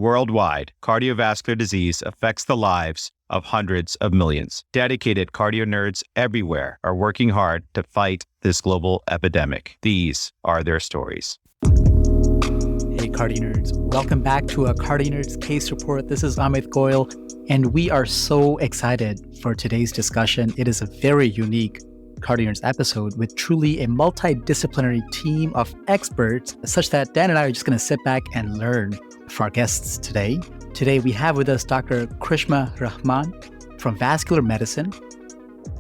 Worldwide, cardiovascular disease affects the lives of hundreds of millions. Dedicated CardioNerds everywhere are working hard to fight this global epidemic. These are their stories. Hey, CardioNerds. Welcome back to a CardioNerds case report. This is Amit Goyal, and we are so excited for today's discussion. It is a very unique CardioNerds episode with truly a multidisciplinary team of experts, such that Dan and I are just going to sit back and learn from our guests today. Today, we have with us Dr. Karishma Rahman from Vascular Medicine,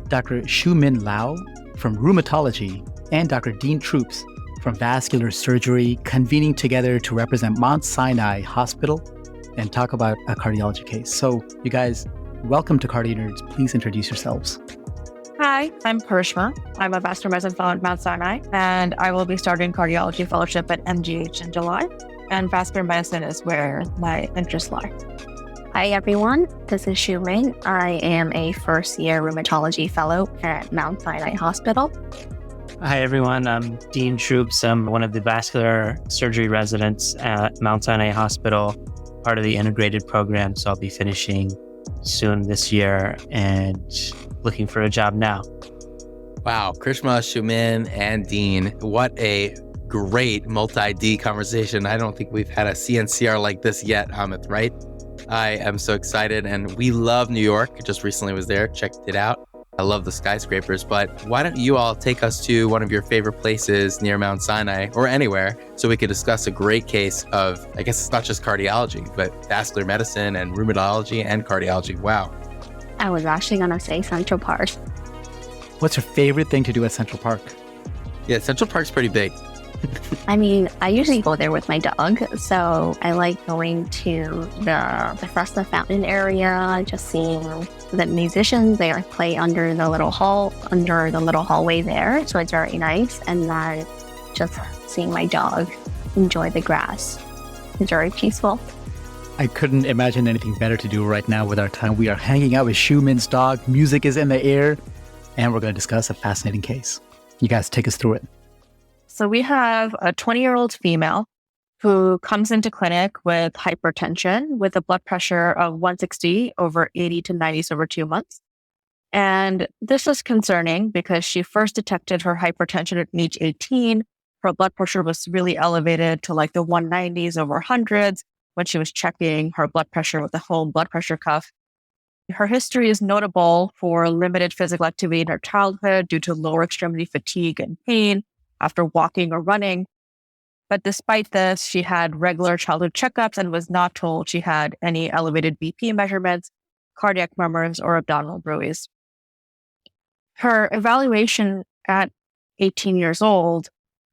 Dr. Shu Min Lao from Rheumatology, and Dr. Dean Troupes from Vascular Surgery, convening together to represent Mount Sinai Hospital and talk about a cardiology case. So, you guys, welcome to CardioNerds. Please introduce yourselves. Hi, I'm Karishma. I'm a vascular medicine fellow at Mount Sinai, and I will be starting cardiology fellowship at MGH in July. And vascular medicine is where my interests lie. Hi, everyone. This is Shu Min. I am a first-year rheumatology fellow at Mount Sinai Hospital. Hi, everyone. I'm Dean Troupes. I'm one of the vascular surgery residents at Mount Sinai Hospital, part of the integrated program. So I'll be finishing soon this year and looking for a job now. Wow. Karishma, Shu Min, and Dean. What a great multi-D conversation. I don't think we've had a CNCR like this yet, Amit, right? I am so excited, and we love New York. Just recently was there, checked it out. I love the skyscrapers, but why don't you all take us to one of your favorite places near Mount Sinai or anywhere so we could discuss a great case of, I guess it's not just cardiology, but vascular medicine and rheumatology and cardiology. Wow. I was actually going to say Central Park. What's your favorite thing to do at Central Park? Yeah, Central Park's pretty big. I mean, I usually go there with my dog, so I like going to the Bethesda Fountain area, just seeing the musicians. They play under the little hallway there, so it's very nice. And then just seeing my dog enjoy the grass. It's very peaceful. I couldn't imagine anything better to do right now with our time. We are hanging out with Shu Min's dog, music is in the air, and we're going to discuss a fascinating case. You guys take us through it. So we have a 20-year-old female who comes into clinic with hypertension with a blood pressure of 160 over 80 to 90 over 2 months. And this is concerning because she first detected her hypertension at age 18. Her blood pressure was really elevated to like the 190s over 100s when she was checking her blood pressure with the home blood pressure cuff. Her history is notable for limited physical activity in her childhood due to lower extremity fatigue and pain after walking or running. But despite this, she had regular childhood checkups and was not told she had any elevated BP measurements, cardiac murmurs, or abdominal bruits. Her evaluation at 18 years old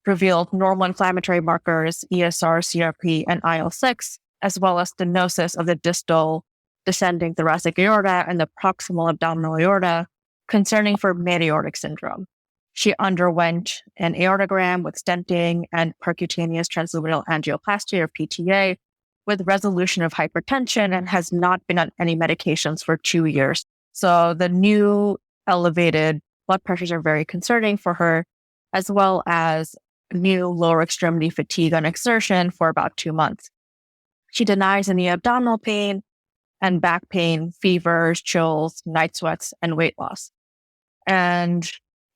revealed normal inflammatory markers, ESR, CRP, and IL-6, as well as stenosis of the distal descending thoracic aorta and the proximal abdominal aorta, concerning for mid-aortic syndrome. She underwent an aortogram with stenting and percutaneous transluminal angioplasty or PTA with resolution of hypertension and has not been on any medications for 2 years. So the new elevated blood pressures are very concerning for her, as well as new lower extremity fatigue on exertion for about 2 months. She denies any abdominal pain and back pain, fevers, chills, night sweats, and weight loss. And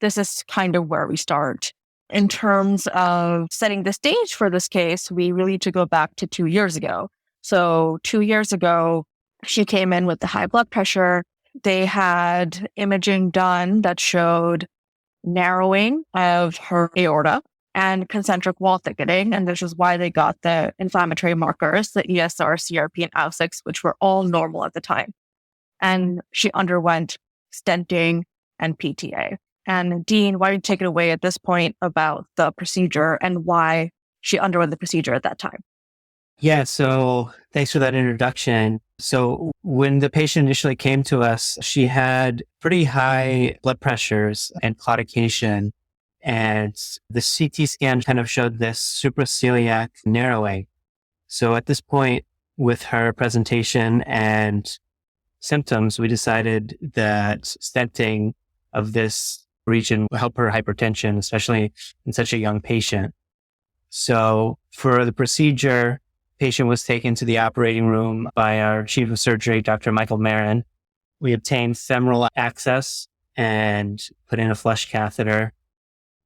this is kind of where we start. In terms of setting the stage for this case, we really need to go back to 2 years ago. So 2 years ago, she came in with the high blood pressure. They had imaging done that showed narrowing of her aorta and concentric wall thickening. And this is why they got the inflammatory markers, the ESR, CRP, and IL-6, which were all normal at the time. And she underwent stenting and PTA. And Dean, why don't you take it away at this point about the procedure and why she underwent the procedure at that time? Yeah, so thanks for that introduction. So when the patient initially came to us, she had pretty high blood pressures and claudication, and the CT scan kind of showed this supraceliac narrowing. So at this point, with her presentation and symptoms, we decided that stenting of this region will help her hypertension, especially in such a young patient. So for the procedure, patient was taken to the operating room by our chief of surgery, Dr. Michael Marin. We obtained femoral access and put in a flush catheter.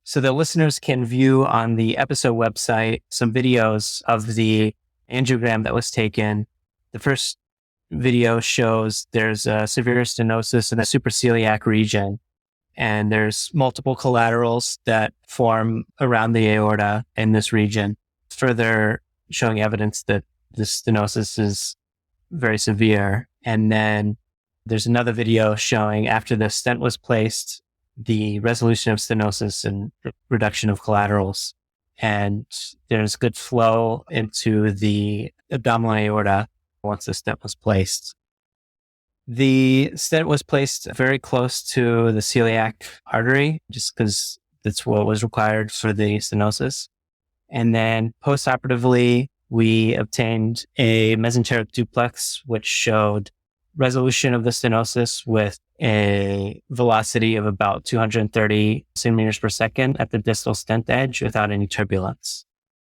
So the listeners can view on the episode website some videos of the angiogram that was taken. The first video shows there's a severe stenosis in the supraceliac region, and there's multiple collaterals that form around the aorta in this region, further showing evidence that the stenosis is very severe. And then there's another video showing after the stent was placed, the resolution of stenosis and reduction of collaterals. And there's good flow into the abdominal aorta once the stent was placed. The stent was placed very close to the celiac artery, just because that's what was required for the stenosis. And then postoperatively, we obtained a mesenteric duplex, which showed resolution of the stenosis with a velocity of about 230 centimeters per second at the distal stent edge without any turbulence.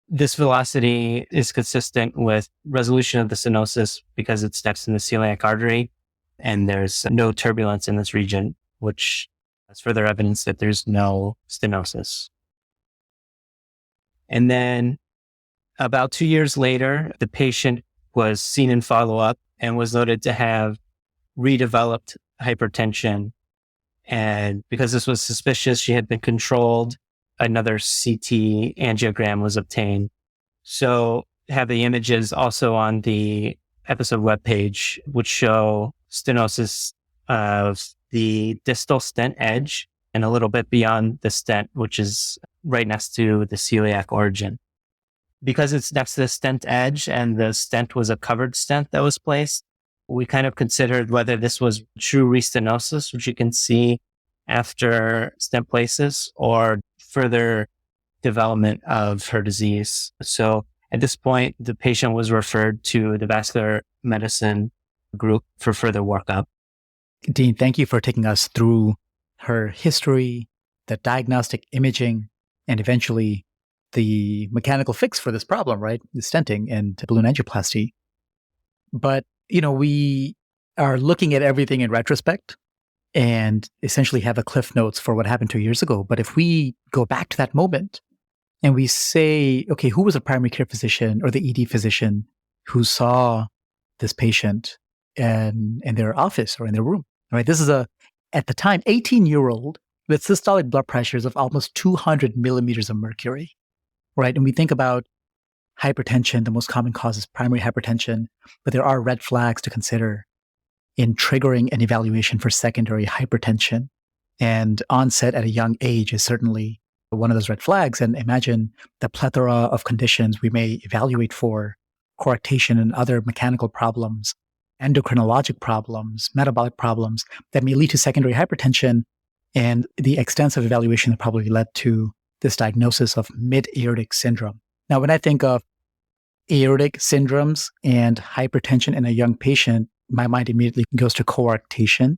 This velocity is consistent with resolution of the stenosis because it's next in the celiac artery, and there's no turbulence in this region, which is further evidence that there's no stenosis. And then about 2 years later, the patient was seen in follow-up and was noted to have redeveloped hypertension. And because this was suspicious, she had been controlled. Another CT angiogram was obtained. So have the images also on the episode webpage, which show stenosis of the distal stent edge and a little bit beyond the stent, which is right next to the celiac origin. Because it's next to the stent edge and the stent was a covered stent that was placed, we kind of considered whether this was true restenosis, which you can see after stent places, or further development of her disease. So at this point, the patient was referred to the vascular medicine group for further workup. Dean, thank you for taking us through her history, the diagnostic imaging, and eventually the mechanical fix for this problem, right? The stenting and balloon angioplasty. But, we are looking at everything in retrospect and essentially have a cliff notes for what happened 2 years ago. But if we go back to that moment and we say, okay, who was a primary care physician or the ED physician who saw this patient in their office or in their room, right? This is at the time, 18-year-old with systolic blood pressures of almost 200 millimeters of mercury, right? And we think about hypertension, the most common cause is primary hypertension, but there are red flags to consider in triggering an evaluation for secondary hypertension. And onset at a young age is certainly one of those red flags. And imagine the plethora of conditions we may evaluate for: coarctation and other mechanical problems, endocrinologic problems, metabolic problems that may lead to secondary hypertension, and the extensive evaluation that probably led to this diagnosis of mid-aortic syndrome. Now, when I think of aortic syndromes and hypertension in a young patient, my mind immediately goes to coarctation,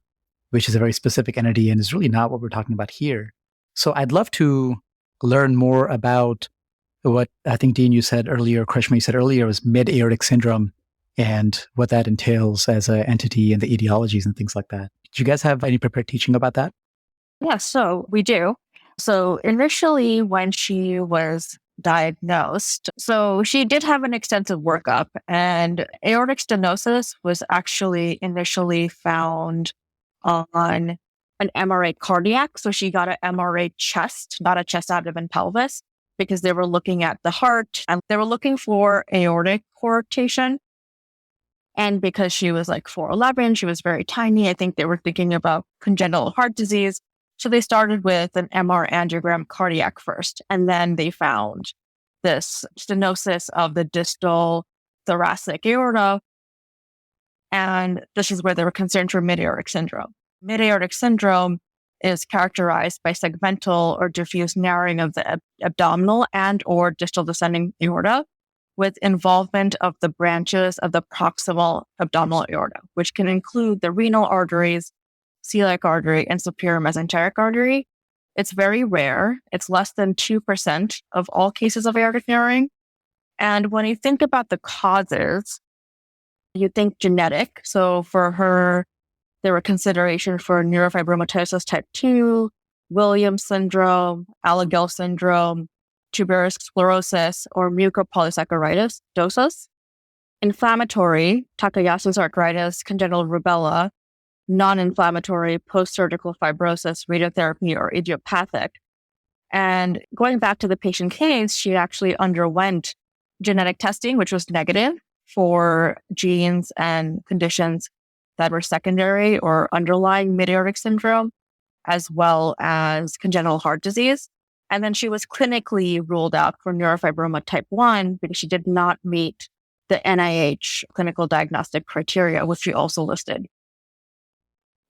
which is a very specific entity and is really not what we're talking about here. So I'd love to learn more about what I think, Dean, you said earlier, Karishma, you said earlier, was mid-aortic syndrome and what that entails as an entity and the etiologies and things like that. Did you guys have any prepared teaching about that? Yeah, so we do. So initially when she was diagnosed, so she did have an extensive workup, and aortic stenosis was actually initially found on an MRA cardiac. So she got an MRA chest, not a chest, abdomen, pelvis, because they were looking at the heart and they were looking for aortic coarctation. And because she was like 4'11", she was very tiny, I think they were thinking about congenital heart disease. So they started with an MR angiogram cardiac first, and then they found this stenosis of the distal thoracic aorta. And this is where they were concerned for mid-aortic syndrome. Mid-aortic syndrome is characterized by segmental or diffuse narrowing of the abdominal and or distal descending aorta with involvement of the branches of the proximal abdominal aorta, which can include the renal arteries, celiac artery, and superior mesenteric artery. It's very rare. It's less than 2% of all cases of aortic narrowing. And when you think about the causes, you think genetic. So for her, there were consideration for neurofibromatosis type 2, Williams syndrome, Alagille syndrome, tuberous sclerosis, or mucopolysaccharidosis. Inflammatory, Takayasu's arthritis, congenital rubella, non-inflammatory, post-surgical fibrosis, radiotherapy, or idiopathic. And going back to the patient case, she actually underwent genetic testing, which was negative for genes and conditions that were secondary or underlying mid-aortic syndrome, as well as congenital heart disease. And then she was clinically ruled out for neurofibroma type 1 because she did not meet the NIH clinical diagnostic criteria, which we also listed.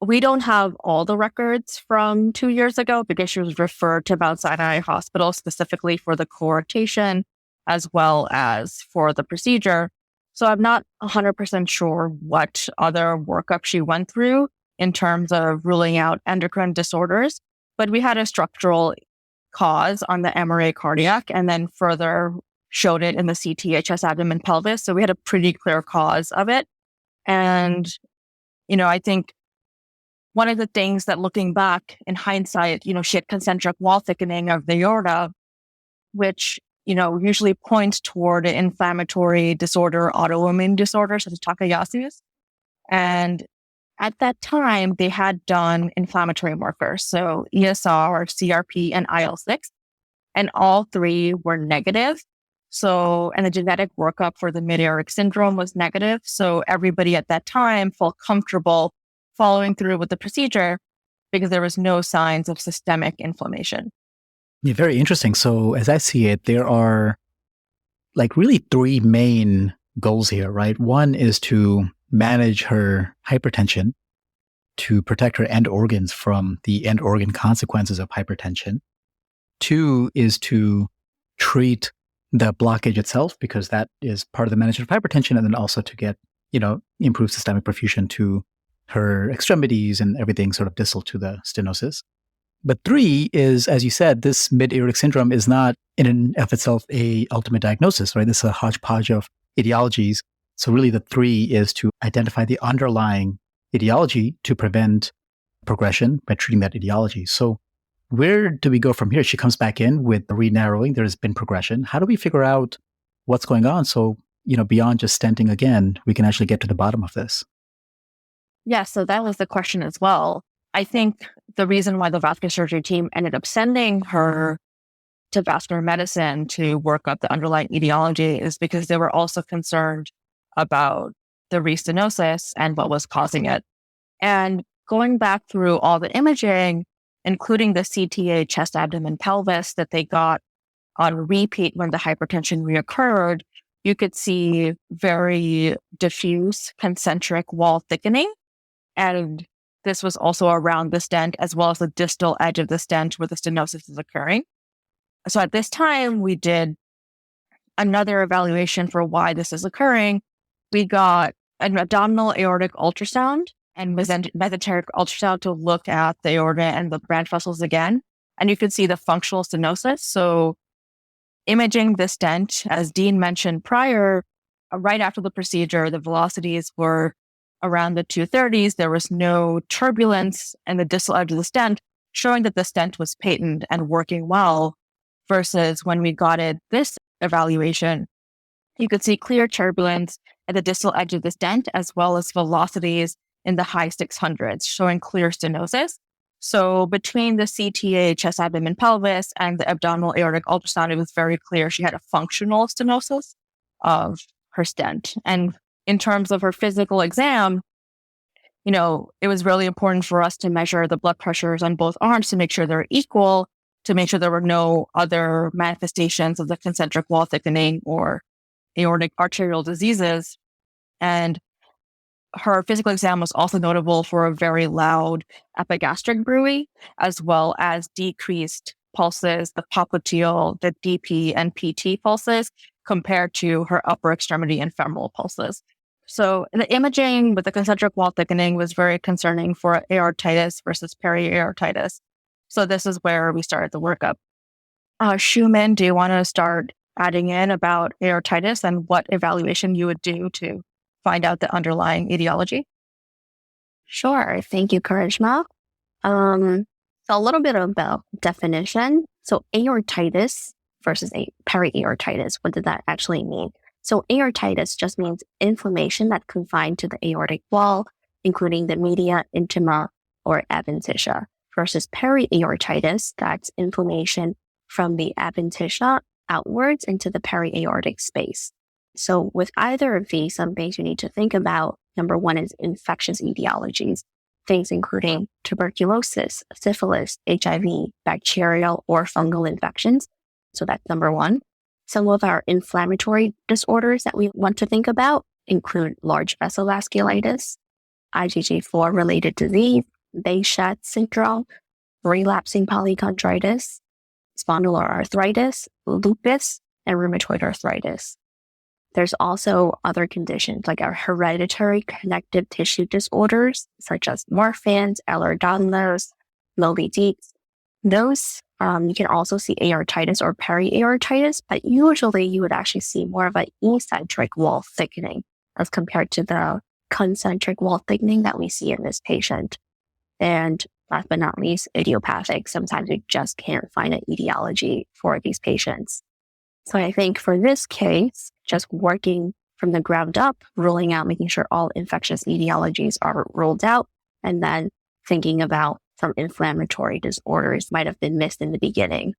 We don't have all the records from 2 years ago because she was referred to Mount Sinai Hospital specifically for the coarctation as well as for the procedure. So I'm not 100% sure what other workup she went through in terms of ruling out endocrine disorders, but we had a structural cause on the MRA cardiac and then further showed it in the CTA chest, abdomen, pelvis. So we had a pretty clear cause of it. And, I think one of the things that looking back in hindsight, she had concentric wall thickening of the aorta, which, usually points toward an inflammatory disorder, autoimmune disorder, such as Takayasu's. And at that time, they had done inflammatory markers, so ESR, CRP, and IL-6, and all three were negative. So, and the genetic workup for the mid-aortic syndrome was negative. So everybody at that time felt comfortable following through with the procedure because there was no signs of systemic inflammation. Yeah, very interesting. So as I see it, there are really three main goals here, right? One is to manage her hypertension, to protect her end organs from the end organ consequences of hypertension. Two is to treat the blockage itself, because that is part of the management of hypertension, and then also to get, improved systemic perfusion to her extremities and everything sort of distal to the stenosis. But three is, as you said, this mid-aortic syndrome is not in and of itself a ultimate diagnosis, right? This is a hodgepodge of etiologies. So really the three is to identify the underlying etiology to prevent progression by treating that etiology. So where do we go from here? She comes back in with the re-narrowing. There's been progression. How do we figure out what's going on? So, beyond just stenting again, we can actually get to the bottom of this. Yeah, so that was the question as well. I think the reason why the vascular surgery team ended up sending her to vascular medicine to work up the underlying etiology is because they were also concerned about the restenosis and what was causing it. And going back through all the imaging, including the CTA chest, abdomen, pelvis that they got on repeat when the hypertension reoccurred, you could see very diffuse concentric wall thickening. And this was also around the stent as well as the distal edge of the stent where the stenosis is occurring. So at this time, we did another evaluation for why this is occurring. We got an abdominal aortic ultrasound and mesenteric ultrasound to look at the aorta and the branch vessels again. And you could see the functional stenosis. So imaging the stent, as Dean mentioned prior, right after the procedure, the velocities were around the 230s. There was no turbulence in the distal edge of the stent, showing that the stent was patent and working well, versus when we got it this evaluation, you could see clear turbulence at the distal edge of the stent, as well as velocities in the high 600s, showing clear stenosis. So between the CTA chest, abdomen, pelvis, and the abdominal aortic ultrasound, it was very clear she had a functional stenosis of her stent. And in terms of her physical exam, it was really important for us to measure the blood pressures on both arms to make sure they're equal, to make sure there were no other manifestations of the concentric wall thickening or aortic arterial diseases. And her physical exam was also notable for a very loud epigastric bruit, as well as decreased pulses, the popliteal, the DP and PT pulses, compared to her upper extremity and femoral pulses. So the imaging with the concentric wall thickening was very concerning for aortitis versus peri-aortitis. So this is where we started the workup. Shu Min, do you want to start adding in about aortitis and what evaluation you would do to find out the underlying etiology? Sure. Thank you, Karishma. So a little bit about definition. So aortitis versus periaortitis. What does that actually mean? So aortitis just means inflammation that's confined to the aortic wall, including the media, intima, or adventitia, versus periaortitis, that's inflammation from the adventitia outwards into the periaortic space. So with either of these, some things you need to think about. Number one is infectious etiologies, things including tuberculosis, syphilis, HIV, bacterial or fungal infections. So that's number one. Some of our inflammatory disorders that we want to think about include large vessel vasculitis, IgG4 related disease, Behçet syndrome, relapsing polychondritis, spondyloarthritis, lupus, and rheumatoid arthritis. There's also other conditions like our hereditary connective tissue disorders, such as Marfan's, Ehlers-Danlos, Moby-Dietz. Those, you can also see aortitis or periaortitis, but usually you would actually see more of an eccentric wall thickening as compared to the concentric wall thickening that we see in this patient. And last but not least, idiopathic. Sometimes we just can't find an etiology for these patients. So I think for this case, just working from the ground up, ruling out, making sure all infectious etiologies are ruled out, and then thinking about some inflammatory disorders might have been missed in the beginning.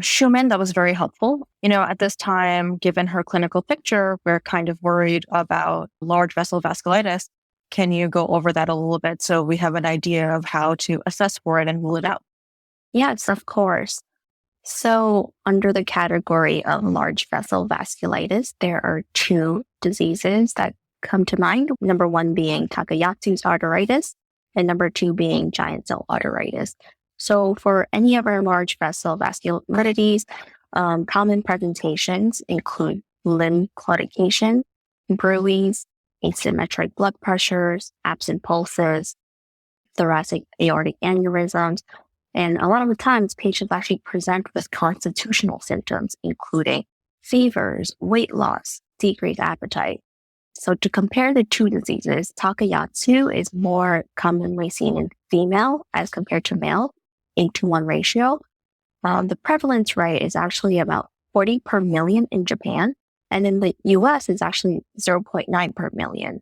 Shu Min, that was very helpful. At this time, given her clinical picture, we're kind of worried about large vessel vasculitis. Can you go over that a little bit so we have an idea of how to assess for it and rule it out? Yes, of course. So under the category of large vessel vasculitis, there are two diseases that come to mind. Number one being Takayasu's arteritis, and number two being giant cell arteritis. So for any of our large vessel vasculitides, common presentations include limb claudication, bruits, asymmetric blood pressures, absent pulses, thoracic aortic aneurysms. And a lot of the times, patients actually present with constitutional symptoms, including fevers, weight loss, decreased appetite. So to compare the two diseases, Takayasu is more commonly seen in female as compared to male, 8-to-1 ratio. The prevalence rate is actually about 40 per million in Japan, and in the US, it's actually 0.9 per million.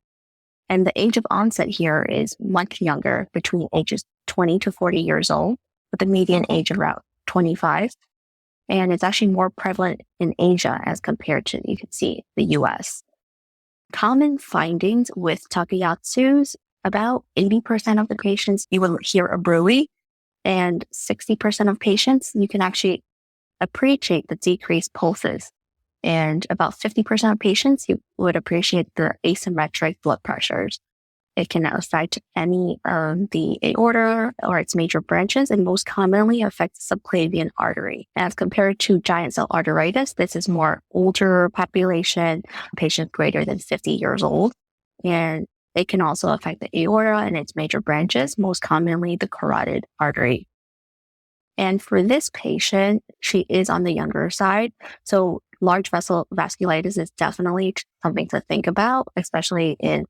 And the age of onset here is much younger, between ages 20 to 40 years old, with a median age of around 25. And it's actually more prevalent in Asia as compared to, you can see, the US. Common findings with Takayasu's, about 80% of the patients, you will hear a bruit, and 60% of patients, you can actually appreciate the decreased pulses. And about 50% of patients, you would appreciate the asymmetric blood pressures. It can affect any of the aorta or its major branches, and most commonly affects the subclavian artery. As compared to giant cell arteritis, this is more older population, patients greater than 50 years old. And it can also affect the aorta and its major branches, most commonly the carotid artery. And for this patient, she is on the younger side. So large vessel vasculitis is definitely something to think about, especially in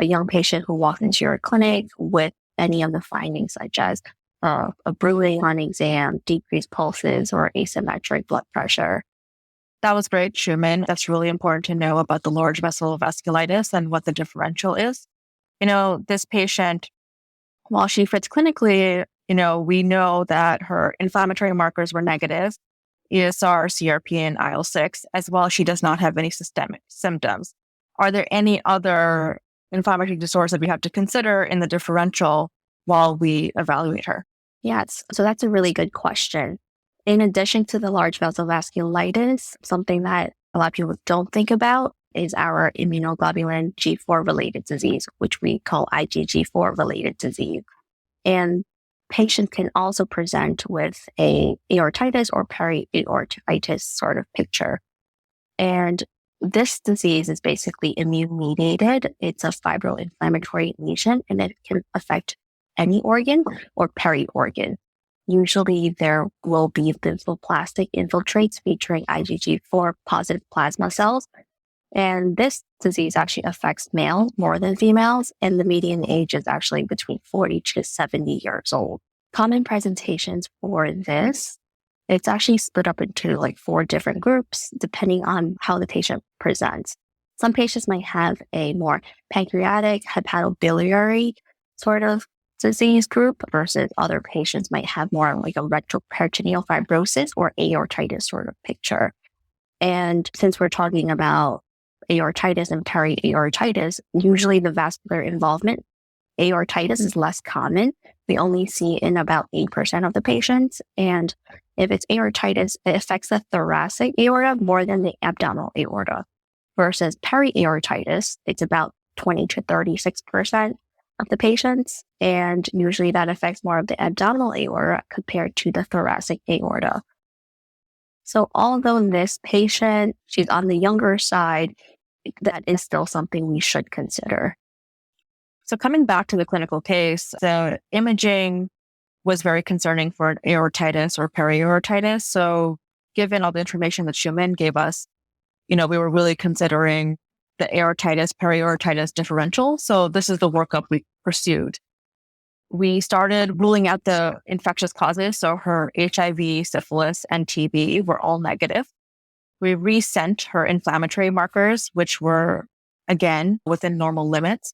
a young patient who walks into your clinic with any of the findings, such as a bruising on exam, decreased pulses, or asymmetric blood pressure. That was great, Shu Min. That's really important to know about the large vessel vasculitis and what the differential is. This patient, while she fits clinically, we know that her inflammatory markers were negative, ESR, CRP, and IL-6, as well as she does not have any systemic symptoms. Are there any other inflammatory disorders that we have to consider in the differential while we evaluate her? Yes, so that's a really good question. In addition to the large vessel vasculitis, something that a lot of people don't think about is our immunoglobulin G4 related disease, which we call IgG4 related disease. And patients can also present with a aortitis or periaortitis sort of picture. And this disease is basically immune mediated. It's a fibroinflammatory lesion, and it can affect any organ or peri-organ. usually there will be lymphoplastic infiltrates featuring IgG4 positive plasma cells. And this disease actually affects males more than females, and the median age is actually between 40 to 70 years old. Common presentations for this, it's actually split up into like 4 different groups, depending on how the patient presents. Some patients might have a more pancreatic, hepatobiliary sort of disease group versus other patients might have more like a retroperitoneal fibrosis or aortitis sort of picture. And since we're talking about aortitis and peri-aortitis, usually the vascular involvement, aortitis is less common. We only see in about 8% of the patients. And if it's aortitis, it affects the thoracic aorta more than the abdominal aorta. Versus peri-aortitis, it's about 20 to 36% of the patients. And usually that affects more of the abdominal aorta compared to the thoracic aorta. So although this patient, she's on the younger side, that is still something we should consider. So coming back to the clinical case, the imaging was very concerning for an aortitis or peri-aortitis. So given all the information that Shu Min gave us, we were really considering the aortitis, peri-aortitis differential. So this is the workup we pursued. We started ruling out the infectious causes. So her HIV, syphilis, and TB were all negative. We resent her inflammatory markers, which were, again, within normal limits.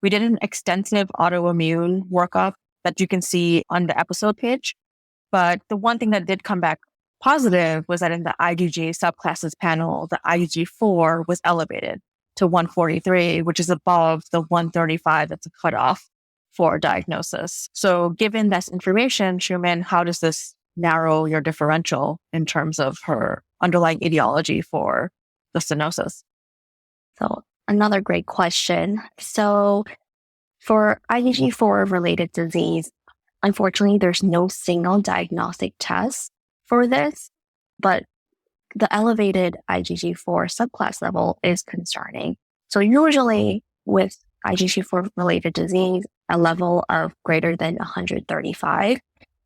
We did an extensive autoimmune workup that you can see on the episode page. But the one thing that did come back positive was that in the IgG subclasses panel, the IgG4 was elevated to 143, which is above the 135 that's a cutoff for diagnosis. So given this information, Shu Min, how does this narrow your differential in terms of her underlying etiology for the stenosis? So another great question. So for IgG4 related disease, unfortunately, there's no single diagnostic test for this, but the elevated IgG4 subclass level is concerning. So usually with IgG4 related disease, a level of greater than 135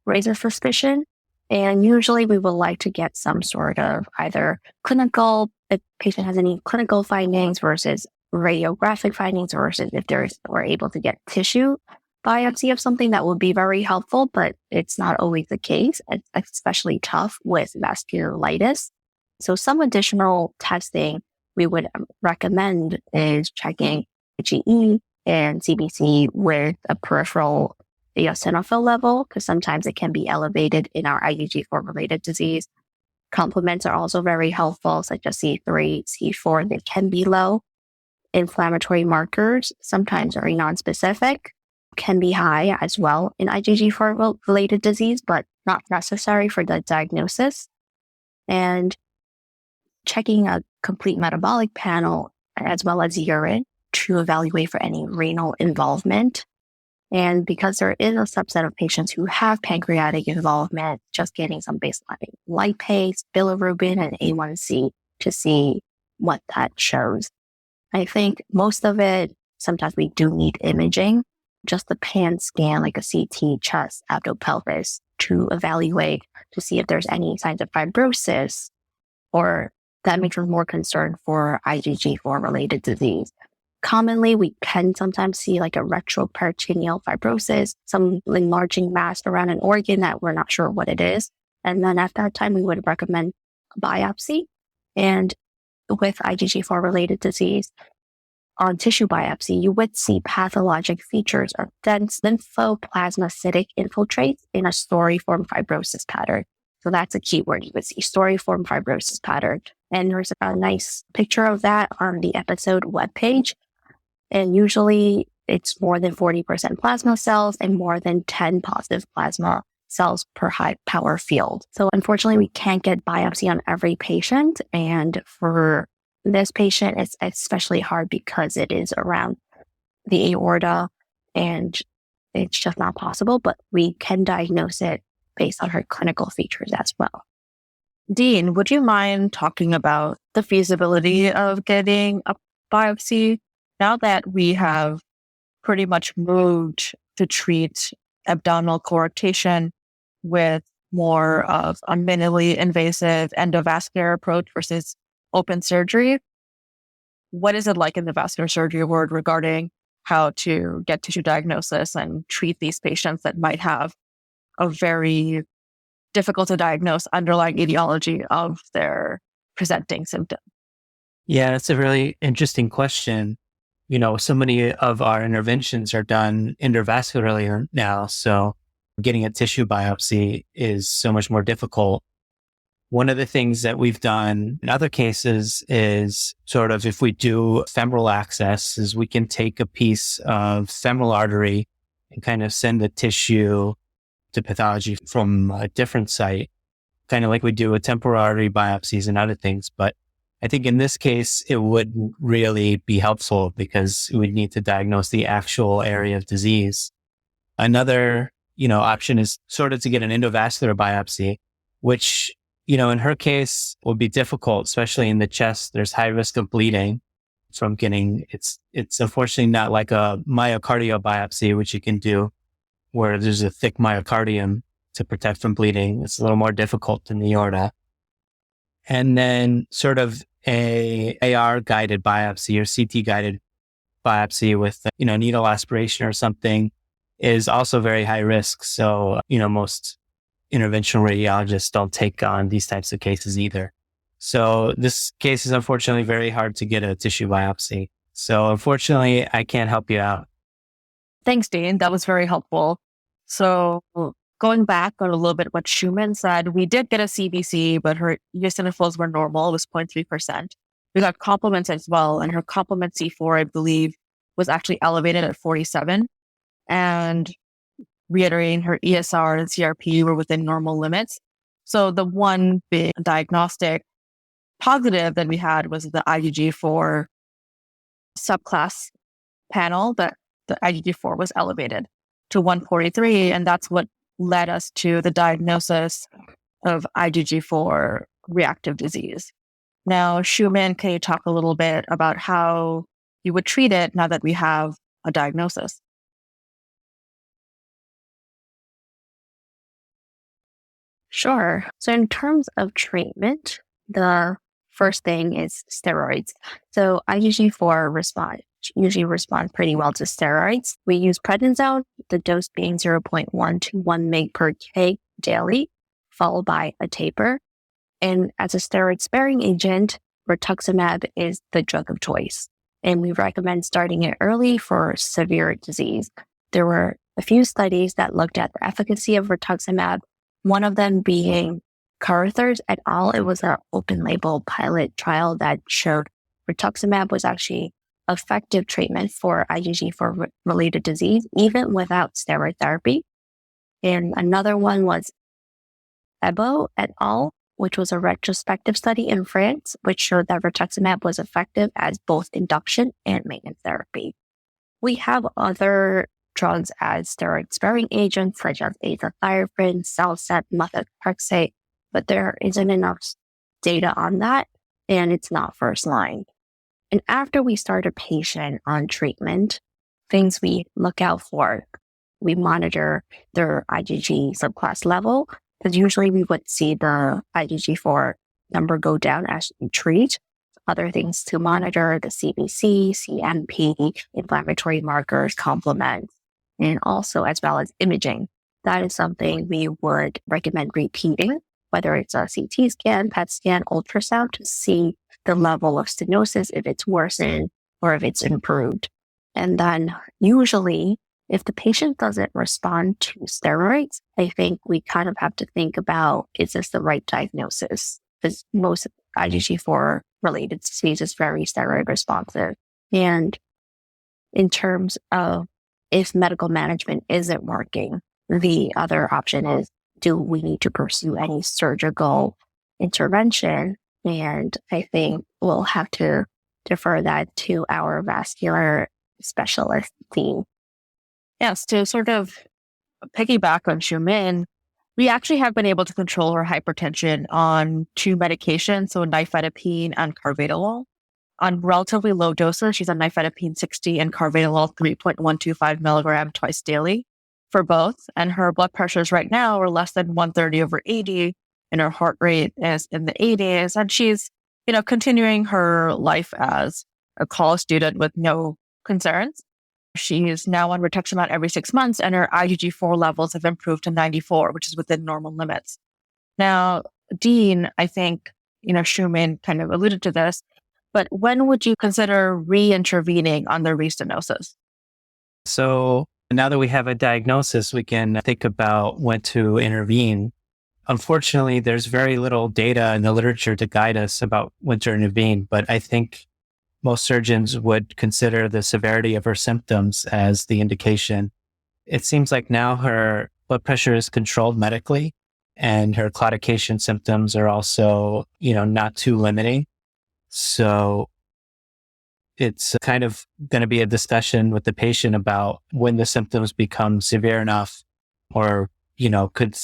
raises suspicion. And usually we would like to get some sort of either clinical, if patient has any clinical findings versus radiographic findings versus if we're able to get tissue biopsy of something that would be very helpful, but it's not always the case. It's especially tough with vasculitis. So some additional testing we would recommend is checking IgE and CBC with a peripheral eosinophil level, because sometimes it can be elevated in our IgG4 related disease. Complements are also very helpful, such as C3, C4, they can be low. Inflammatory markers sometimes are non-specific, can be high as well in IgG4 related disease, but not necessary for the diagnosis. And checking a complete metabolic panel as well as urine to evaluate for any renal involvement. And because there is a subset of patients who have pancreatic involvement, just getting some baseline lipase, bilirubin, and A1C to see what that shows. I think most of it, sometimes we do need imaging, just the pan scan, like a CT, chest, abdo-pelvis, to evaluate to see if there's any signs of fibrosis, or that makes us more concerned for IgG4 related disease. Commonly, we can sometimes see like a retroperitoneal fibrosis, some enlarging mass around an organ that we're not sure what it is. And then at that time, we would recommend biopsy. And with IgG4 related disease, on tissue biopsy, you would see pathologic features of dense lymphoplasmacytic infiltrates in a storiform fibrosis pattern. So that's a keyword you would see, storiform fibrosis pattern. And there's a nice picture of that on the episode webpage. And usually it's more than 40% plasma cells and more than 10 positive plasma cells per high power field. So unfortunately, we can't get biopsy on every patient. And for this patient, it's especially hard because it is around the aorta and it's just not possible, but we can diagnose it based on her clinical features as well. Dean, would you mind talking about the feasibility of getting a biopsy now that we have pretty much moved to treat abdominal coarctation with more of a minimally invasive endovascular approach versus open surgery. What is it like in the vascular surgery world regarding how to get tissue diagnosis and treat these patients that might have a very difficult to diagnose underlying etiology of their presenting symptom? Yeah, that's a really interesting question. So many of our interventions are done endovascularly now, so getting a tissue biopsy is so much more difficult. One of the things that we've done in other cases is sort of if we do femoral access is we can take a piece of femoral artery and kind of send the tissue to pathology from a different site, kind of like we do with temporal artery biopsies and other things. But I think in this case, it wouldn't really be helpful because we'd need to diagnose the actual area of disease. Another, option is sort of to get an endovascular biopsy, which, in her case would be difficult, especially in the chest. There's high risk of bleeding from getting, it's unfortunately not like a myocardial biopsy, which you can do where there's a thick myocardium to protect from bleeding. It's a little more difficult than the aorta. And then sort of a AR guided biopsy or CT guided biopsy with, needle aspiration or something is also very high risk. So, most interventional radiologists don't take on these types of cases either. So this case is unfortunately very hard to get a tissue biopsy. So unfortunately, I can't help you out. Thanks, Dean. That was very helpful. So going back on a little bit what Shu Min said, we did get a CBC, but her eosinophils were normal. It was 0.3%. We got complements as well, and her complement C4, I believe, was actually elevated at 47. And reiterating, her ESR and CRP were within normal limits. So the one big diagnostic positive that we had was the IgG4 subclass panel, that the IgG4 was elevated to 143. And that's what led us to the diagnosis of IgG4 reactive disease. Now, Shu Min, can you talk a little bit about how you would treat it now that we have a diagnosis? Sure. So in terms of treatment, the first thing is steroids. So IgG4 usually respond pretty well to steroids. We use prednisone, the dose being 0.1 to 1 mg per kg daily, followed by a taper. And as a steroid-sparing agent, rituximab is the drug of choice. And we recommend starting it early for severe disease. There were a few studies that looked at the efficacy of rituximab, one of them being Carruthers et al. It was an open-label pilot trial that showed rituximab was actually effective treatment for IgG4-related disease, even without steroid therapy. And another one was Ebo et al., which was a retrospective study in France, which showed that rituximab was effective as both induction and maintenance therapy. We have other drugs as steroid-sparing agents, such as azathioprine, Celsep, methotrexate, but there isn't enough data on that, and it's not first line. And after we start a patient on treatment, things we look out for, we monitor their IgG subclass level, because usually we would see the IgG4 number go down as we treat. Other things to monitor, the CBC, CMP, inflammatory markers, complements, and also as well as imaging. That is something we would recommend repeating, whether it's a CT scan, PET scan, ultrasound, to see the level of stenosis, if it's worsened or if it's improved. And then usually, if the patient doesn't respond to steroids, I think we kind of have to think about, is this the right diagnosis? Because most IgG4 related disease is very steroid responsive. And in terms of if medical management isn't working, the other option is, do we need to pursue any surgical intervention? And I think we'll have to defer that to our vascular specialist team. Yes, to sort of piggyback on Shu Min, we actually have been able to control her hypertension on 2 medications, so nifedipine and carvedilol. On relatively low doses, she's on nifedipine 60 and carvedilol 3.125 milligram twice daily for both. And her blood pressures right now are less than 130/80, and her heart rate is in the 80s. And she's, continuing her life as a college student with no concerns. She's now on rituximab every 6 months, and her IgG4 levels have improved to 94, which is within normal limits. Now, Dean, I think, Shu Min kind of alluded to this, but when would you consider re-intervening on the restenosis? So now that we have a diagnosis, we can think about when to intervene. Unfortunately, there's very little data in the literature to guide us about when to intervene, but I think most surgeons would consider the severity of her symptoms as the indication. It seems like now her blood pressure is controlled medically, and her claudication symptoms are also, not too limiting. So it's kind of going to be a discussion with the patient about when the symptoms become severe enough, or, could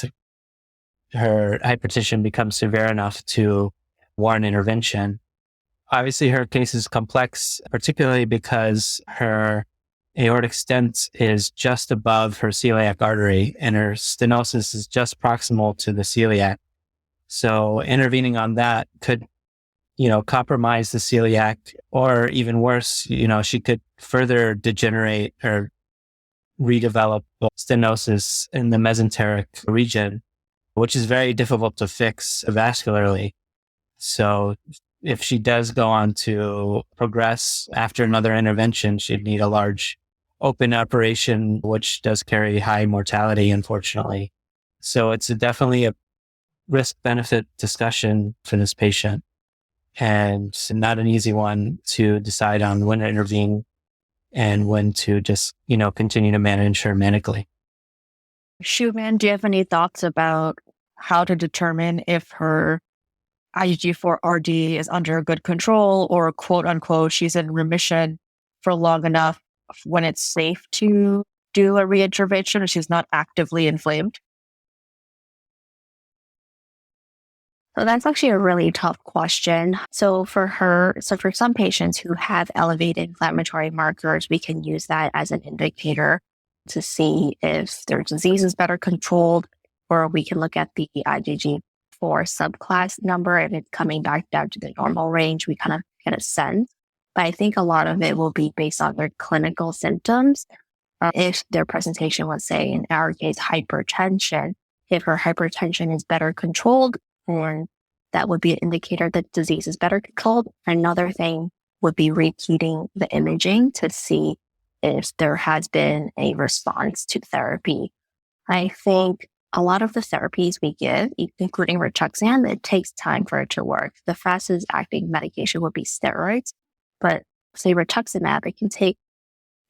her hypertension become severe enough to warrant intervention. Obviously, her case is complex, particularly because her aortic stent is just above her celiac artery and her stenosis is just proximal to the celiac. So intervening on that could, compromise the celiac, or even worse, she could further degenerate or redevelop stenosis in the mesenteric region, which is very difficult to fix vascularly. So if she does go on to progress after another intervention, she'd need a large open operation, which does carry high mortality, unfortunately. So it's definitely a risk-benefit discussion for this patient, and not an easy one to decide on when to intervene and when to just, continue to manage her medically. Shu Min, do you have any thoughts about how to determine if her IgG4-RD is under good control, or quote unquote, she's in remission for long enough when it's safe to do a reintervention, or she's not actively inflamed? So that's actually a really tough question. So for some patients who have elevated inflammatory markers, we can use that as an indicator to see if their disease is better controlled, or we can look at the IgG4 subclass number. If it's coming back down to the normal range, we kind of get a sense. But I think a lot of it will be based on their clinical symptoms. If their presentation was, say, in our case, hypertension, if her hypertension is better controlled, or that would be an indicator that disease is better controlled. Another thing would be repeating the imaging to see if there has been a response to therapy. I think a lot of the therapies we give, including rituximab, it takes time for it to work. The fastest acting medication would be steroids, but say rituximab, it can take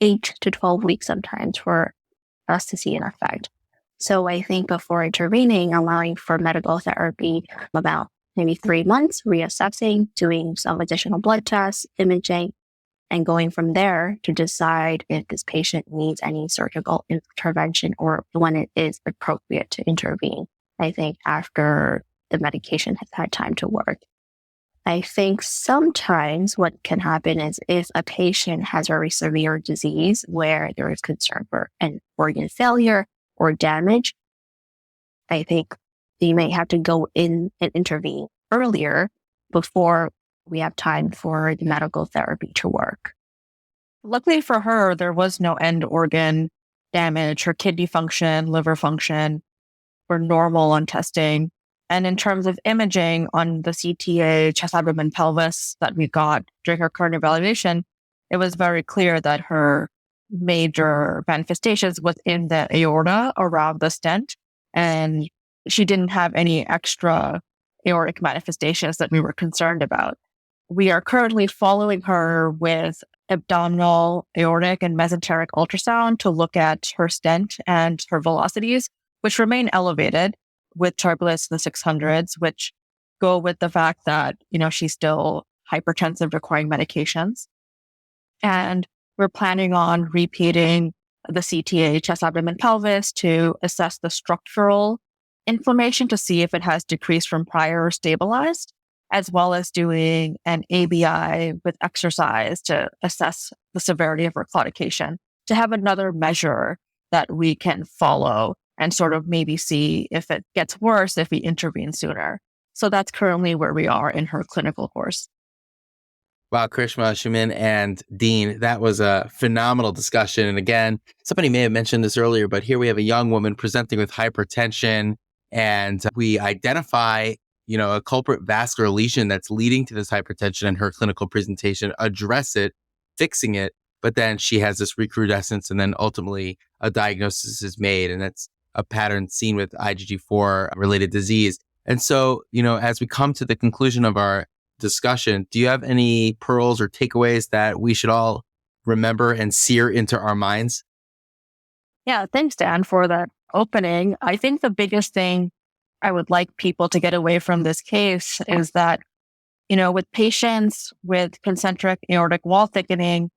8 to 12 weeks sometimes for us to see an effect. So I think before intervening, allowing for medical therapy about maybe 3 months, reassessing, doing some additional blood tests, imaging, and going from there to decide if this patient needs any surgical intervention or when it is appropriate to intervene, I think, after the medication has had time to work. I think sometimes what can happen is if a patient has very severe disease where there is concern for an organ failure or damage, I think they may have to go in and intervene earlier before we have time for the medical therapy to work. Luckily for her, there was no end organ damage. Her kidney function, liver function were normal on testing. And in terms of imaging on the CTA, chest, abdomen, pelvis that we got during her current evaluation, it was very clear that her major manifestations was in the aorta around the stent, and she didn't have any extra aortic manifestations that we were concerned about. We are currently following her with abdominal, aortic, and mesenteric ultrasound to look at her stent and her velocities, which remain elevated with turbulence in the 600s, which go with the fact that, she's still hypertensive, requiring medications. And we're planning on repeating the CTA, chest, abdomen, pelvis, to assess the structural inflammation to see if it has decreased from prior or stabilized, as well as doing an ABI with exercise to assess the severity of her claudication, to have another measure that we can follow and sort of maybe see if it gets worse if we intervene sooner. So that's currently where we are in her clinical course. Wow, Karishma, Shu Min, and Dean, that was a phenomenal discussion. And again, somebody may have mentioned this earlier, but here we have a young woman presenting with hypertension, and we identify, a culprit vascular lesion that's leading to this hypertension in her clinical presentation, address it, fixing it, but then she has this recrudescence, and then ultimately a diagnosis is made, and that's a pattern seen with IgG4 related disease. And so, as we come to the conclusion of our discussion, do you have any pearls or takeaways that we should all remember and sear into our minds? Yeah, thanks, Dan, for that opening. I think the biggest thing I would like people to get away from this case is that, with patients with concentric aortic wall thickening,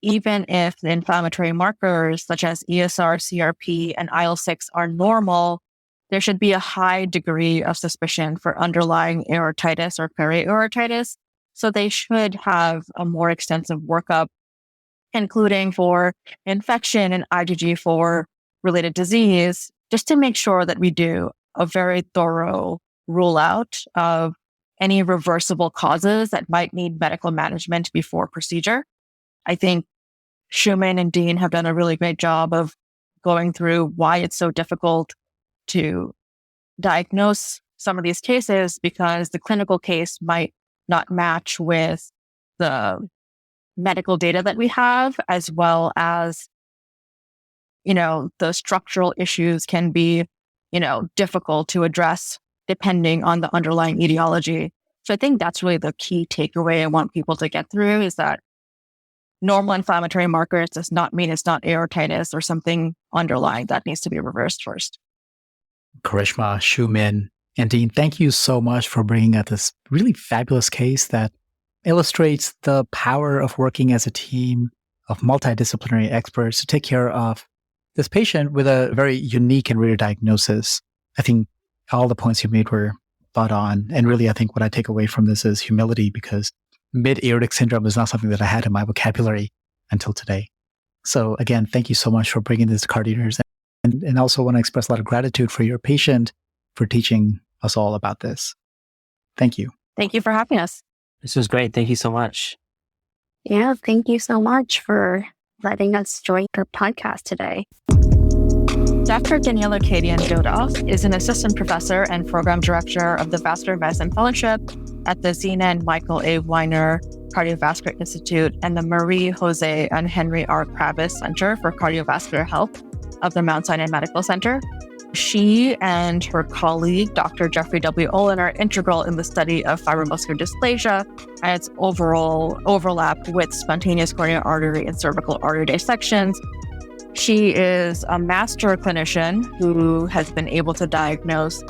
even if the inflammatory markers such as ESR, CRP, and IL-6 are normal, there should be a high degree of suspicion for underlying aortitis or peri-aortitis. So they should have a more extensive workup, including for infection and IgG4 related disease, just to make sure that we do a very thorough rule out of any reversible causes that might need medical management before procedure. I think Shu Min and Dean have done a really great job of going through why it's so difficult to diagnose some of these cases, because the clinical case might not match with the medical data that we have, as well as, the structural issues can be, difficult to address depending on the underlying etiology. So I think that's really the key takeaway I want people to get through, is that normal inflammatory markers does not mean it's not aortitis or something underlying that needs to be reversed first. Karishma, Shu Min, and Dean, thank you so much for bringing up this really fabulous case that illustrates the power of working as a team of multidisciplinary experts to take care of this patient with a very unique and rare diagnosis. I think all the points you made were spot on. And really, I think what I take away from this is humility, because mid-aortic syndrome is not something that I had in my vocabulary until today. So again, thank you so much for bringing this to CardioNerds. And also want to express a lot of gratitude for your patient for teaching us all about this. Thank you. Thank you for having us. This was great. Thank you so much. Yeah, thank you so much for letting us join your podcast today. Dr. Daniella Kadian-Dodov is an assistant professor and program director of the Vascular Medicine Fellowship at the Zena and Michael A. Weiner Cardiovascular Institute and the Marie Jose and Henry R. Kravis Center for Cardiovascular Health of the Mount Sinai Medical Center. She and her colleague, Dr. Jeffrey W. Olin, are integral in the study of fibromuscular dysplasia and its overall overlap with spontaneous coronary artery and cervical artery dissections. She is a master clinician who has been able to diagnose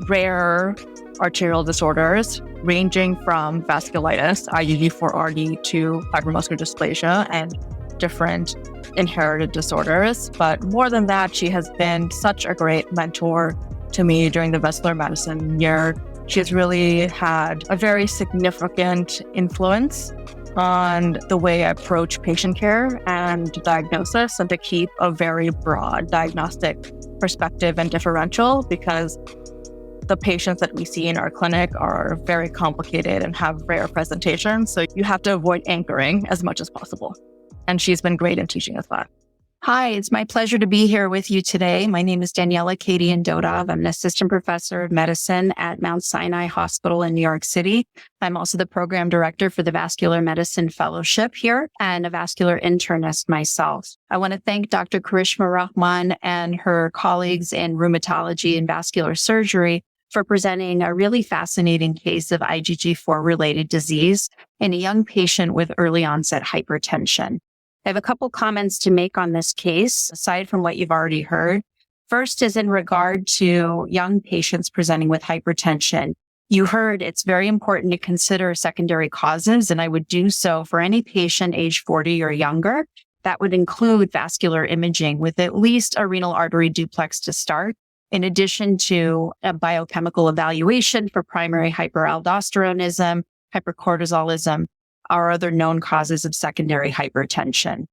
rare arterial disorders ranging from vasculitis, IgG4-RD, to fibromuscular dysplasia and different inherited disorders. But more than that, she has been such a great mentor to me during the vascular medicine year. She has really had a very significant influence on the way I approach patient care and diagnosis, and to keep a very broad diagnostic perspective and differential, because the patients that we see in our clinic are very complicated and have rare presentations. So you have to avoid anchoring as much as possible. And she's been great in teaching us that. Hi, it's my pleasure to be here with you today. My name is Daniella Kadian-Dodov. I'm an assistant professor of medicine at Mount Sinai Hospital in New York City. I'm also the program director for the Vascular Medicine Fellowship here and a vascular internist myself. I want to thank Dr. Karishma Rahman and her colleagues in rheumatology and vascular surgery for presenting a really fascinating case of IgG4-related disease in a young patient with early onset hypertension. I have a couple comments to make on this case, aside from what you've already heard. First is in regard to young patients presenting with hypertension. You heard it's very important to consider secondary causes, and I would do so for any patient age 40 or younger. That would include vascular imaging with at least a renal artery duplex to start, in addition to a biochemical evaluation for primary hyperaldosteronism, hypercortisolism, or other known causes of secondary hypertension.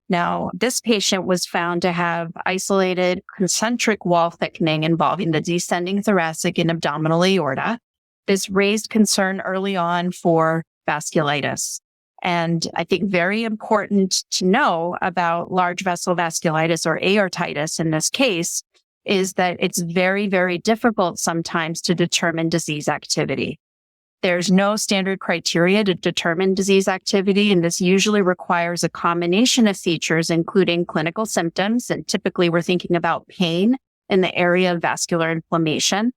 Now, this patient was found to have isolated concentric wall thickening involving the descending thoracic and abdominal aorta. This raised concern early on for vasculitis. And I think very important to know about large vessel vasculitis or aortitis in this case is that it's very, very difficult sometimes to determine disease activity. There's no standard criteria to determine disease activity, and this usually requires a combination of features, including clinical symptoms, and typically we're thinking about pain in the area of vascular inflammation,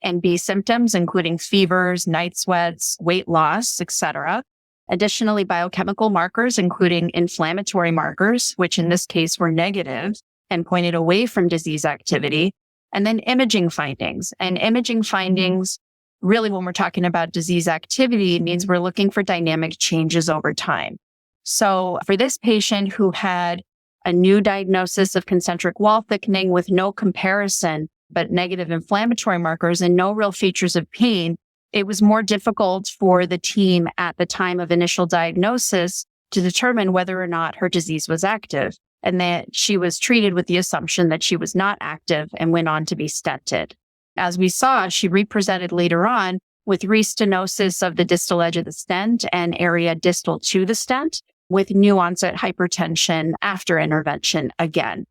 and B symptoms, including fevers, night sweats, weight loss, etc. Additionally, biochemical markers, including inflammatory markers, which in this case were negative and pointed away from disease activity, and then imaging findings. And imaging findings, really when we're talking about disease activity, means we're looking for dynamic changes over time. So for this patient who had a new diagnosis of concentric wall thickening with no comparison, but negative inflammatory markers and no real features of pain, it was more difficult for the team at the time of initial diagnosis to determine whether or not her disease was active, and that she was treated with the assumption that she was not active and went on to be stented. As we saw, she represented later on with restenosis of the distal edge of the stent and area distal to the stent with new onset hypertension after intervention again.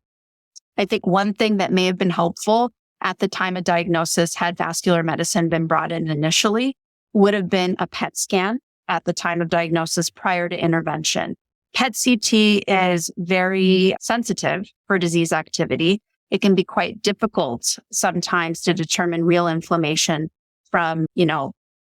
I think one thing that may have been helpful at the time of diagnosis, had vascular medicine been brought in initially, would have been a PET scan at the time of diagnosis prior to intervention. PET CT is very sensitive for disease activity. It can be quite difficult sometimes to determine real inflammation from,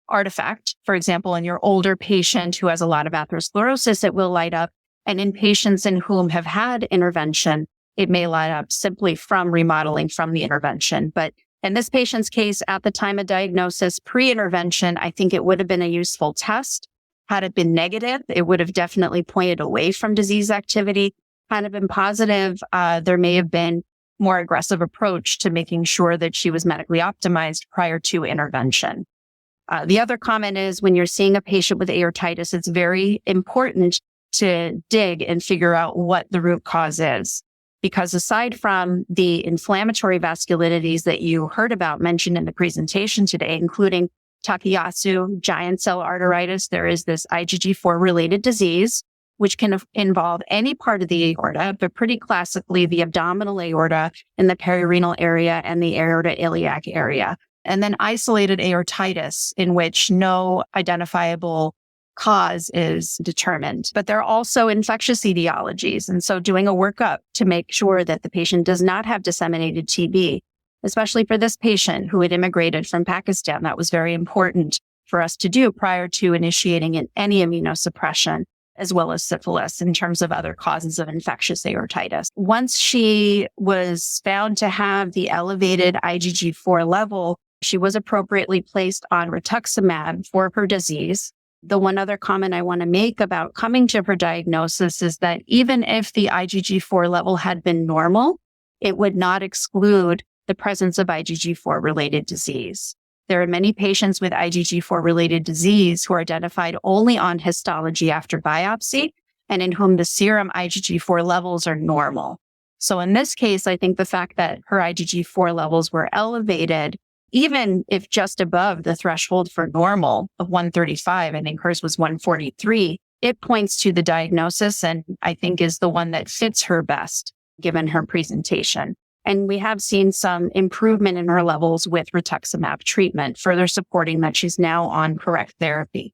artifact. For example, in your older patient who has a lot of atherosclerosis, it will light up. And in patients in whom have had intervention, it may light up simply from remodeling from the intervention. But in this patient's case, at the time of diagnosis, pre-intervention, I think it would have been a useful test. Had it been negative, it would have definitely pointed away from disease activity. Had it been positive, there may have been more aggressive approach to making sure that she was medically optimized prior to intervention. The other comment is when you're seeing a patient with aortitis, it's very important to dig and figure out what the root cause is. Because aside from the inflammatory vasculitides that you heard about mentioned in the presentation today, including Takayasu, giant cell arteritis, there is this IgG4 related disease, which can involve any part of the aorta, but pretty classically the abdominal aorta in the perirenal area and the aorta iliac area. And then isolated aortitis in which no identifiable cause is determined. But there are also infectious etiologies. And so doing a workup to make sure that the patient does not have disseminated TB, especially for this patient who had immigrated from Pakistan, that was very important for us to do prior to initiating any immunosuppression, as well as syphilis in terms of other causes of infectious aortitis. Once she was found to have the elevated IgG4 level, she was appropriately placed on rituximab for her disease. The one other comment I want to make about coming to her diagnosis is that even if the IgG4 level had been normal, it would not exclude the presence of IgG4 related disease. There are many patients with IgG4 related disease who are identified only on histology after biopsy and in whom the serum IgG4 levels are normal. So in this case, I think the fact that her IgG4 levels were elevated, even if just above the threshold for normal of 135, I think hers was 143, it points to the diagnosis and I think is the one that fits her best given her presentation. And we have seen some improvement in her levels with rituximab treatment, further supporting that she's now on correct therapy.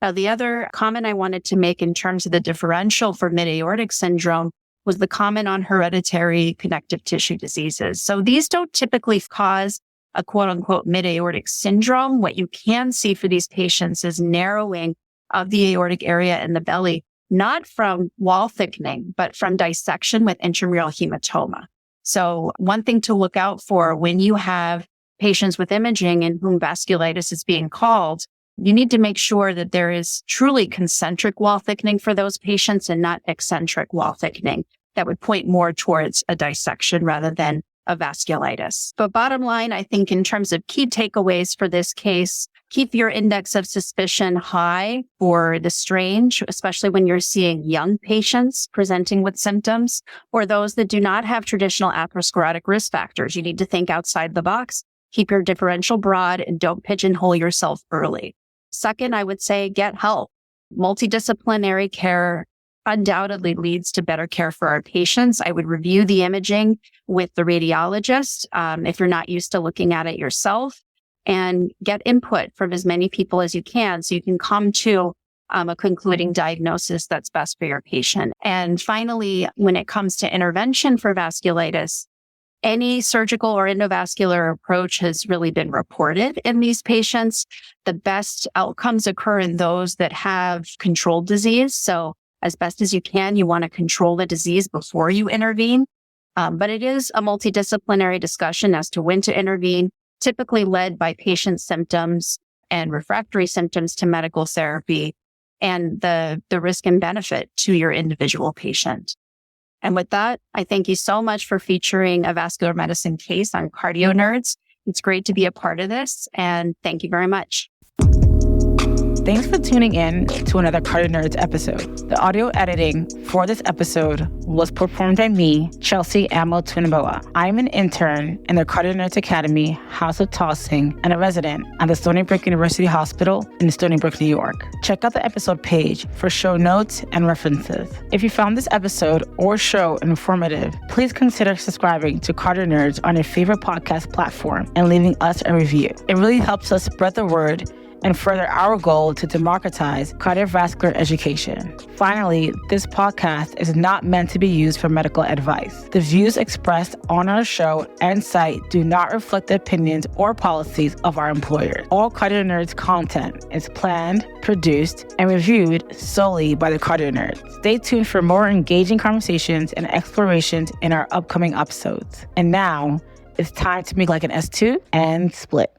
Now, the other comment I wanted to make in terms of the differential for mid-aortic syndrome was the comment on hereditary connective tissue diseases. So these don't typically cause a quote unquote mid-aortic syndrome. What you can see for these patients is narrowing of the aortic area in the belly, not from wall thickening, but from dissection with intramural hematoma. So one thing to look out for when you have patients with imaging in whom vasculitis is being called, you need to make sure that there is truly concentric wall thickening for those patients and not eccentric wall thickening that would point more towards a dissection rather than a vasculitis. But bottom line, I think in terms of key takeaways for this case, Keep your index of suspicion high for the strange, especially when you're seeing young patients presenting with symptoms or those that do not have traditional atherosclerotic risk factors. You need to think outside the box. Keep your differential broad and don't pigeonhole yourself early. Second, I would say get help. Multidisciplinary care undoubtedly leads to better care for our patients. I would review the imaging with the radiologist if you're not used to looking at it yourself, and get input from as many people as you can so you can come to a concluding diagnosis that's best for your patient. And finally, when it comes to intervention for vasculitis, any surgical or endovascular approach has really been reported in these patients. The best outcomes occur in those that have controlled disease. So as best as you can, you want to control the disease before you intervene. But it is a multidisciplinary discussion as to when to intervene, typically led by patient symptoms and refractory symptoms to medical therapy and the risk and benefit to your individual patient. And with that, I thank you so much for featuring a vascular medicine case on CardioNerds. It's great to be a part of this, and thank you very much. Thanks for tuning in to another CardioNerds episode. The audio editing for this episode was performed by me, Chelsea Amo-Tweneboah. I'm an intern in the CardioNerds Academy House of Tossing and a resident at the Stony Brook University Hospital in Stony Brook, New York. Check out the episode page for show notes and references. If you found this episode or show informative, please consider subscribing to CardioNerds on your favorite podcast platform and leaving us a review. It really helps us spread the word and further our goal to democratize cardiovascular education. Finally, this podcast is not meant to be used for medical advice. The views expressed on our show and site do not reflect the opinions or policies of our employers. All CardioNerds content is planned, produced, and reviewed solely by the CardioNerds. Stay tuned for more engaging conversations and explorations in our upcoming episodes. And now, it's time to make like an S2 and split.